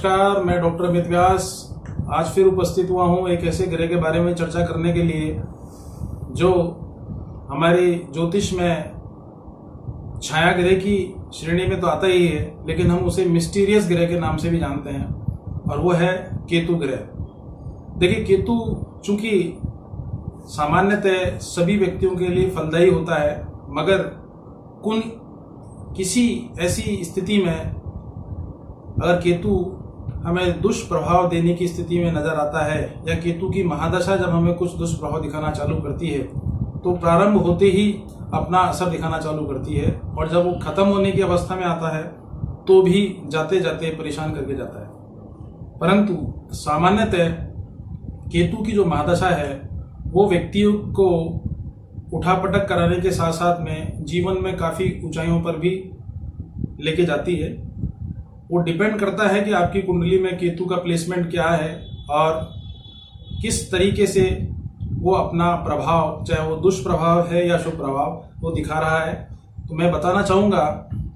नमस्कार, मैं डॉक्टर अमित व्यास आज फिर उपस्थित हुआ हूँ एक ऐसे ग्रह के बारे में चर्चा करने के लिए जो हमारी ज्योतिष में छाया ग्रह की श्रेणी में तो आता ही है, लेकिन हम उसे मिस्टीरियस ग्रह के नाम से भी जानते हैं, और वो है केतु ग्रह। देखिए, केतु चूंकि सामान्यतः सभी व्यक्तियों के लिए फलदायी होता है, मगर किसी ऐसी स्थिति में अगर केतु हमें दुष्प्रभाव देने की स्थिति में नजर आता है, या केतु की महादशा जब हमें कुछ दुष्प्रभाव दिखाना चालू करती है, तो प्रारंभ होते ही अपना असर दिखाना चालू करती है, और जब वो खत्म होने की अवस्था में आता है तो भी जाते जाते परेशान करके जाता है। परंतु सामान्यतः केतु की जो महादशा है वो व्यक्तियों को उठापटक कराने के साथ साथ में जीवन में काफी ऊंचाइयों पर भी लेके जाती है। वो डिपेंड करता है कि आपकी कुंडली में केतु का प्लेसमेंट क्या है और किस तरीके से वो अपना प्रभाव, चाहे वो दुष्प्रभाव है या शुभ प्रभाव, वो दिखा रहा है। तो मैं बताना चाहूँगा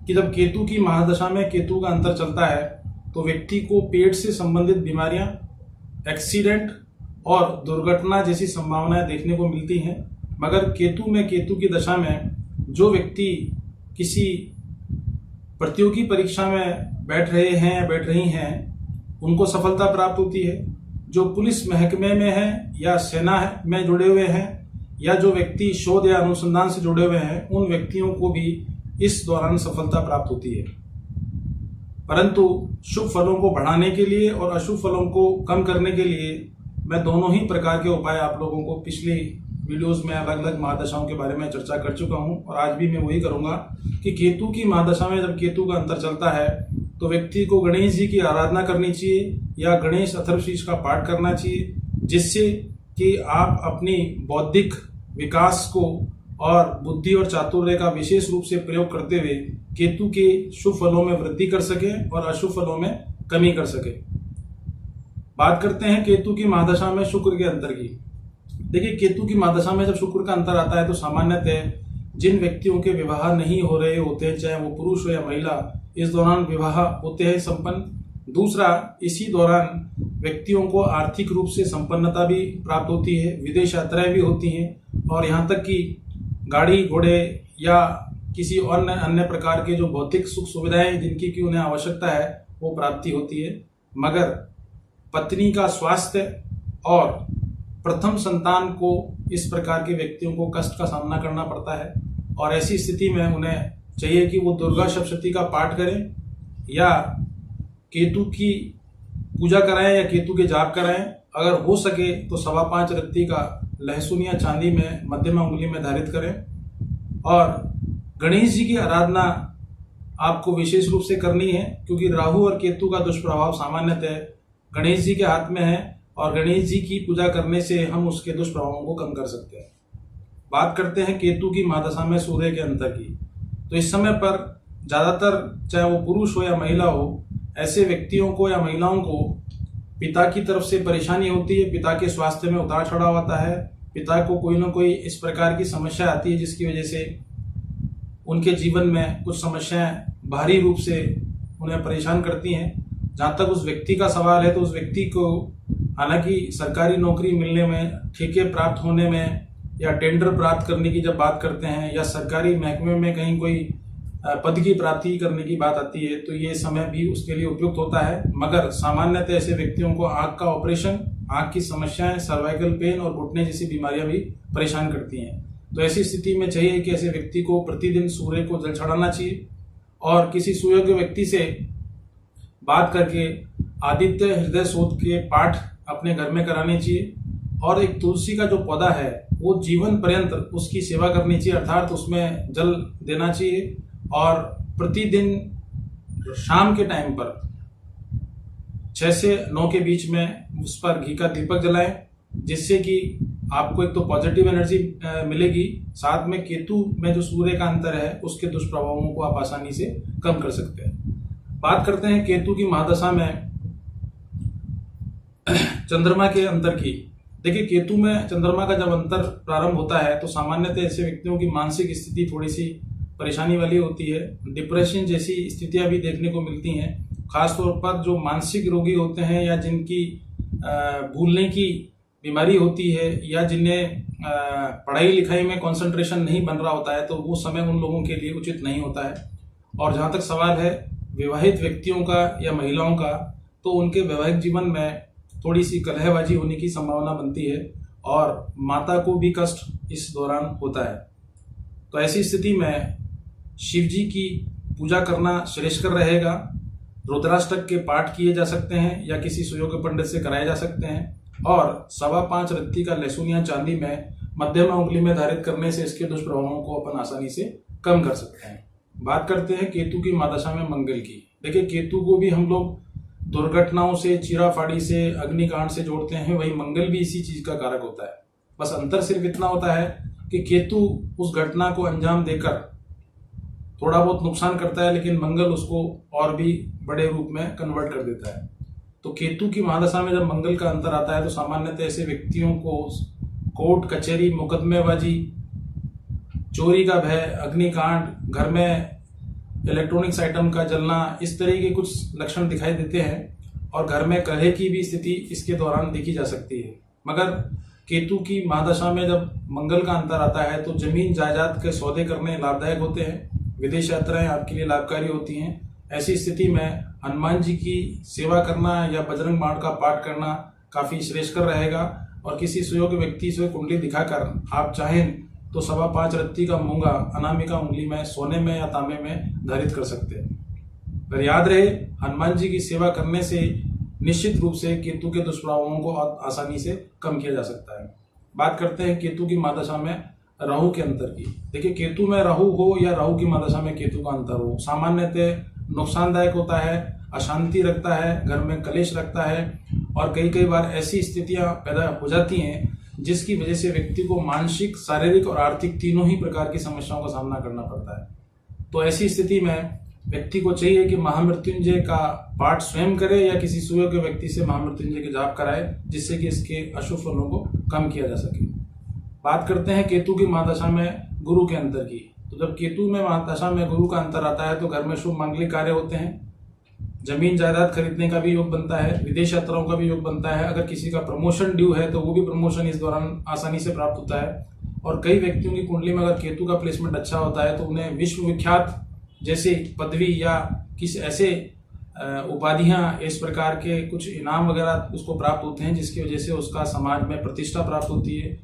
कि जब केतु की महादशा में केतु का अंतर चलता है तो व्यक्ति को पेट से संबंधित बीमारियां, एक्सीडेंट और दुर्घटना जैसी संभावनाएं देखने को मिलती हैं। मगर केतु की दशा में जो व्यक्ति किसी प्रतियोगी परीक्षा में बैठ रहे हैं या बैठ रही हैं, उनको सफलता प्राप्त होती है। जो पुलिस महकमे में है या सेना में जुड़े हुए हैं, या जो व्यक्ति शोध या अनुसंधान से जुड़े हुए हैं, उन व्यक्तियों को भी इस दौरान सफलता प्राप्त होती है। परंतु शुभ फलों को बढ़ाने के लिए और अशुभ फलों को कम करने के लिए मैं दोनों ही प्रकार के उपाय आप लोगों को पिछली वीडियोस में अलग अलग महादशाओं के बारे में चर्चा कर चुका हूं, और आज भी मैं वही करूंगा कि केतु की महादशा में जब केतु का अंतर चलता है तो व्यक्ति को गणेश जी की आराधना करनी चाहिए या गणेश अथर्वशीष का पाठ करना चाहिए, जिससे कि आप अपनी बौद्धिक विकास को और बुद्धि और चातुर्य का विशेष रूप से प्रयोग करते हुए केतु के शुभ फलों में वृद्धि कर सके और अशुभ फलों में कमी कर सके। बात करते हैं केतु की महादशा में शुक्र के अंतर की। देखिए, केतु की महादशा में जब शुक्र का अंतर आता है तो सामान्यतः जिन व्यक्तियों के विवाह नहीं हो रहे होते हैं, चाहे वो पुरुष हो या महिला, इस दौरान विवाह होते हैं संपन्न। दूसरा, इसी दौरान व्यक्तियों को आर्थिक रूप से संपन्नता भी प्राप्त होती है, विदेश यात्राएं भी होती हैं, और यहाँ तक कि गाड़ी घोड़े या किसी अन्य प्रकार के जो भौतिक सुख सुविधाएं जिनकी की उन्हें आवश्यकता है वो प्राप्ति होती है। मगर पत्नी का स्वास्थ्य और प्रथम संतान को इस प्रकार के व्यक्तियों को कष्ट का सामना करना पड़ता है, और ऐसी स्थिति में उन्हें चाहिए कि वो दुर्गा सप्तशती का पाठ करें या केतु की पूजा कराएं या केतु के जाप कराएं। अगर हो सके तो 5.25 रत्ती का लहसुन या चांदी में मध्यमा उंगली में धारित करें, और गणेश जी की आराधना आपको विशेष रूप से करनी है, क्योंकि राहु और केतु का दुष्प्रभाव सामान्यतः गणेश जी के हाथ में है, और गणेश जी की पूजा करने से हम उसके दुष्प्रभावों को कम कर सकते हैं। बात करते हैं केतु की महादशा में सूर्य के अंतर की। तो इस समय पर ज्यादातर, चाहे वो पुरुष हो या महिला हो, ऐसे व्यक्तियों को या महिलाओं को पिता की तरफ से परेशानी होती है, पिता के स्वास्थ्य में उतार चढ़ाव आता है, पिता को कोई ना कोई इस प्रकार की समस्या आती है जिसकी वजह से उनके जीवन में कुछ समस्याएं भारी रूप से उन्हें परेशान करती हैं। जहां तक उस व्यक्ति का सवाल है तो उस व्यक्ति को हालांकि सरकारी नौकरी मिलने में, ठेके प्राप्त होने में, या टेंडर प्राप्त करने की जब बात करते हैं, या सरकारी महकमे में कहीं कोई पद की प्राप्ति करने की बात आती है, तो ये समय भी उसके लिए उपयुक्त होता है। मगर सामान्यतः ऐसे व्यक्तियों को आंख का ऑपरेशन, आंख की समस्याएं, सर्वाइकल पेन और घुटने जैसी बीमारियां भी परेशान करती हैं। तो ऐसी स्थिति में चाहिए कि ऐसे व्यक्ति को प्रतिदिन सूर्य को जल चढ़ाना चाहिए, और किसी सुयोग्य व्यक्ति से बात करके आदित्य हृदय शोध के पाठ अपने घर में कराने चाहिए, और एक तुलसी का जो पौधा है वो जीवन पर्यंत उसकी सेवा करनी चाहिए, अर्थात उसमें जल देना चाहिए, और प्रतिदिन शाम के टाइम पर 6 से 9 के बीच में उस पर घी का दीपक जलाएं, जिससे कि आपको एक तो पॉजिटिव एनर्जी मिलेगी, साथ में केतु में जो सूर्य का अंतर है उसके दुष्प्रभावों को आप आसानी से कम कर सकते हैं। बात करते हैं केतु की महादशा में चंद्रमा के अंतर की। देखिए, केतु में चंद्रमा का जब अंतर प्रारंभ होता है तो सामान्यतः ऐसे व्यक्तियों की मानसिक स्थिति थोड़ी सी परेशानी वाली होती है, डिप्रेशन जैसी स्थितियां भी देखने को मिलती हैं, खासतौर पर जो मानसिक रोगी होते हैं या जिनकी भूलने की बीमारी होती है या जिन्हें पढ़ाई लिखाई में कंसंट्रेशन नहीं बन रहा होता है, तो वो समय उन लोगों के लिए उचित नहीं होता है। और जहाँ तक सवाल है विवाहित व्यक्तियों का या महिलाओं का, तो उनके वैवाहिक जीवन में थोड़ी सी कलहबाजी होने की संभावना बनती है और माता को भी कष्ट इस दौरान होता है। तो ऐसी स्थिति में शिव जी की पूजा करना श्रेयस्कर रहेगा। रुद्राष्टक के पाठ किए जा सकते हैं या किसी सुयोग्य पंडित से कराए जा सकते हैं, और 5.25 रत्ती का लहसुन या चांदी में मध्यमा उंगली में धारित करने से इसके दुष्प्रभावों को अपन आसानी से कम कर सकते हैं। बात करते हैं केतु की महादशा में मंगल की। देखिए, केतु को भी हम लोग दुर्घटनाओं से, चीराफाड़ी से, अग्निकांड से जोड़ते हैं, वही मंगल भी इसी चीज का कारक होता है। बस अंतर सिर्फ इतना होता है कि केतु उस घटना को अंजाम देकर थोड़ा बहुत नुकसान करता है, लेकिन मंगल उसको और भी बड़े रूप में कन्वर्ट कर देता है। तो केतु की महादशा में जब मंगल का अंतर आता है तो सामान्यतः ऐसे व्यक्तियों को कोर्ट कचहरी, मुकदमेबाजी, चोरी का भय, अग्निकांड, घर में इलेक्ट्रॉनिक्स आइटम का जलना, इस तरह के कुछ लक्षण दिखाई देते हैं और घर में कलह की भी स्थिति इसके दौरान देखी जा सकती है। मगर केतु की महादशा में जब मंगल का अंतर आता है तो जमीन जायदाद के सौदे करने लाभदायक होते हैं, विदेश यात्राएं आपके लिए लाभकारी होती हैं। ऐसी स्थिति में हनुमान जी की सेवा करना या बजरंग बाण का पाठ करना काफी श्रेयस्कर रहेगा। और किसी सुयोग्य व्यक्ति से कुंडली दिखाकर आप चाहें तो 5.25 रत्ती का मूंगा अनामिका उंगली में सोने में या तांबे में धारित कर सकते हैं। पर याद रहे, हनुमान जी की सेवा करने से निश्चित रूप से केतु के दुष्प्रभावों को आसानी से कम किया जा सकता है। बात करते हैं केतु की महादशा में राहु के अंतर की। देखिए, केतु में राहु हो या राहु की महादशा में केतु का अंतर हो, सामान्यतः नुकसानदायक होता है, अशांति रखता है, घर में कलेश रखता है और कई बार ऐसी स्थितियां पैदा हो जाती हैं जिसकी वजह से व्यक्ति को मानसिक, शारीरिक और आर्थिक तीनों ही प्रकार की समस्याओं का सामना करना पड़ता है। तो ऐसी स्थिति में व्यक्ति को चाहिए कि महामृत्युंजय का पाठ स्वयं करे या किसी सुयोग्य व्यक्ति से महामृत्युंजय के जाप कराए, जिससे कि इसके अशुभ फलों को कम किया जा सके। बात करते हैं केतु की महादशा में गुरु के अंतर की। तो जब केतु में महादशा में गुरु का अंतर आता है तो घर में शुभ मांगलिक कार्य होते हैं, जमीन जायदाद खरीदने का भी योग बनता है, विदेश यात्राओं का भी योग बनता है। अगर किसी का प्रमोशन ड्यू है तो वो भी प्रमोशन इस दौरान आसानी से प्राप्त होता है। और कई व्यक्तियों की कुंडली में अगर केतु का प्लेसमेंट अच्छा होता है तो उन्हें विश्व विख्यात जैसे पदवी या किसी ऐसे उपाधियां, इस प्रकार के कुछ इनाम वगैरह उसको प्राप्त होते हैं, जिसकी वजह से उसका समाज में प्रतिष्ठा प्राप्त होती है,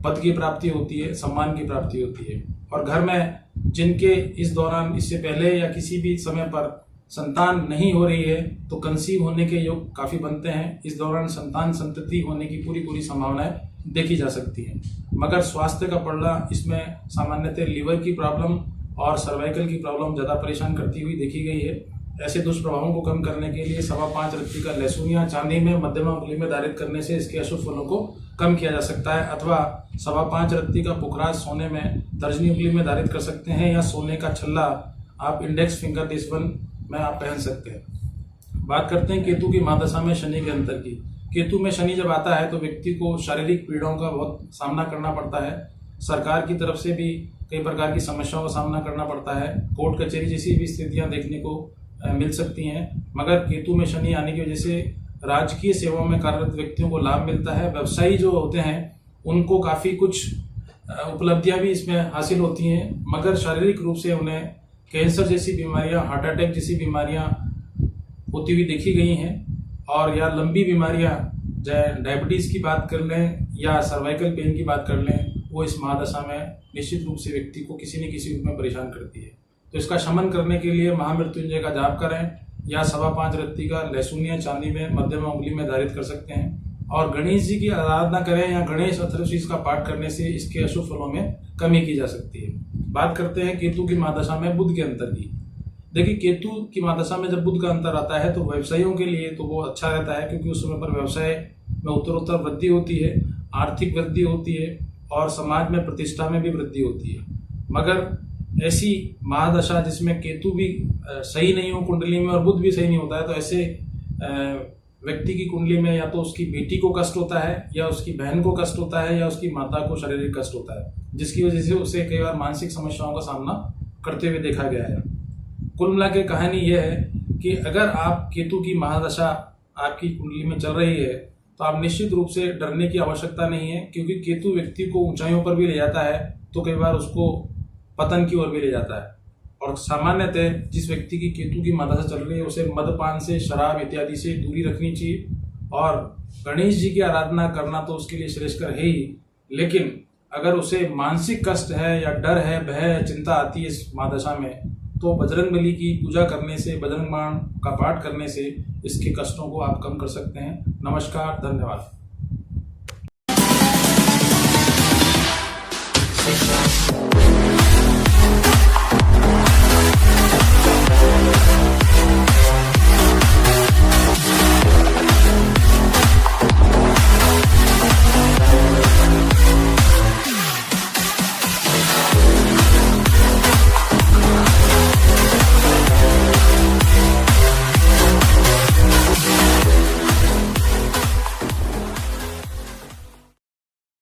पद की प्राप्ति होती है, सम्मान की प्राप्ति होती है। और घर में जिनके इस दौरान, इससे पहले या किसी भी समय पर संतान नहीं हो रही है तो कंसीव होने के योग काफी बनते हैं। इस दौरान संतान संतति होने की पूरी संभावनाएं देखी जा सकती हैं। मगर स्वास्थ्य का पड़ना इसमें सामान्यतः लीवर की प्रॉब्लम और सर्वाइकल की प्रॉब्लम ज्यादा परेशान करती हुई देखी गई है। ऐसे दुष्प्रभावों को कम करने के लिए 5.25 रत्ती का लहसुन या चांदी में मध्यमा उंगली में धारित करने से इसके अशुभ फलों को कम किया जा सकता है, अथवा 5.25 रत्ती का पुखराज सोने में तर्जनी उंगली में धारित कर सकते हैं, या सोने का छल्ला आप इंडेक्स फिंगर दिस वन में आप पहन सकते हैं। बात करते हैं केतु की महादशा में शनि के अंतर की। केतु में शनि जब आता है तो व्यक्ति को शारीरिक पीड़ाओं का बहुत सामना करना पड़ता है, सरकार की तरफ से भी कई प्रकार की समस्याओं का सामना करना पड़ता है, कोर्ट कचहरी जैसी भी स्थितियां देखने को मिल सकती हैं। मगर केतु में शनि आने की वजह से राजकीय सेवाओं में कार्यरत व्यक्तियों को लाभ मिलता है। व्यवसायी जो होते हैं उनको काफी कुछ उपलब्धियां भी इसमें हासिल होती हैं, मगर शारीरिक रूप से उन्हें कैंसर जैसी बीमारियां, हार्ट अटैक जैसी बीमारियां होती हुई देखी गई हैं। और या लंबी बीमारियां, चाहे डायबिटीज की बात कर लें या सर्वाइकल पेन की बात कर लें, वो इस महादशा में निश्चित रूप से व्यक्ति को किसी न किसी रूप में परेशान करती है। तो इसका शमन करने के लिए महामृत्युंजय का जाप करें या 5.25 रत्ती का लहसुन या चांदी में मध्यमा उंगली में धारित कर सकते हैं। और गणेश जी की आराधना करें या गणेश अथर्वशीष का पाठ करने से इसके अशुभ फलों में कमी की जा सकती है। बात करते हैं केतु की महादशा में बुध के अंतर की। देखिए, केतु की महादशा में जब बुध का अंतर आता है तो व्यवसायियों के लिए तो वो अच्छा रहता है, क्योंकि उस समय पर व्यवसाय में उत्तरोत्तर वृद्धि होती है, आर्थिक वृद्धि होती है और समाज में प्रतिष्ठा में भी वृद्धि होती है। मगर ऐसी महादशा जिसमें केतु भी सही नहीं हो कुंडली में और बुध भी सही नहीं होता है, तो ऐसे व्यक्ति की कुंडली में या तो उसकी बेटी को कष्ट होता है, या उसकी बहन को कष्ट होता है, या उसकी माता को शारीरिक कष्ट होता है, जिसकी वजह से उसे कई बार मानसिक समस्याओं का सामना करते हुए देखा गया है। कुल मिला के कहानी यह है कि अगर आप केतु की महादशा आपकी कुंडली में चल रही है तो आप निश्चित रूप से डरने की आवश्यकता नहीं है, क्योंकि केतु व्यक्ति को ऊंचाइयों पर भी ले जाता है तो कई बार उसको पतन की ओर भी ले जाता है। और सामान्यतः जिस व्यक्ति की केतु की महादशा चल रही है उसे मदपान से, शराब इत्यादि से दूरी रखनी चाहिए। और गणेश जी की आराधना करना तो उसके लिए श्रेष्ठकर है ही, लेकिन अगर उसे मानसिक कष्ट है या डर है, भय है, चिंता आती है इस महादशा में, तो बजरंगबली की पूजा करने से, बजरंग बाण का पाठ करने से इसके कष्टों को आप कम कर सकते हैं। नमस्कार, धन्यवाद।